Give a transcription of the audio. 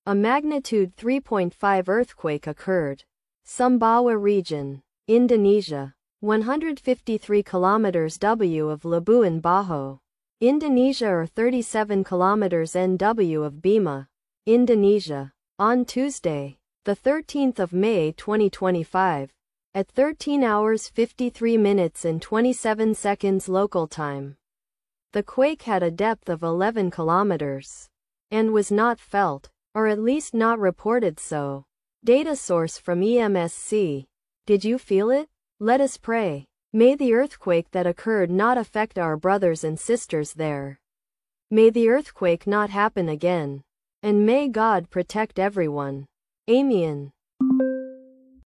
A magnitude 3.5 earthquake occurred. Sumbawa region, Indonesia. 153 kilometers W of Labuan Bajo, Indonesia or 37 kilometers NW of Bima, Indonesia. On Tuesday, the 13th of May 2025, at 13 hours 53 minutes and 27 seconds local time. The quake had a depth of 11 kilometers and was not felt, or at least not reported so. Data source from EMSC. Did you feel it? Let us pray. May the earthquake that occurred not affect our brothers and sisters there. May the earthquake not happen again. And may God protect everyone. Amen.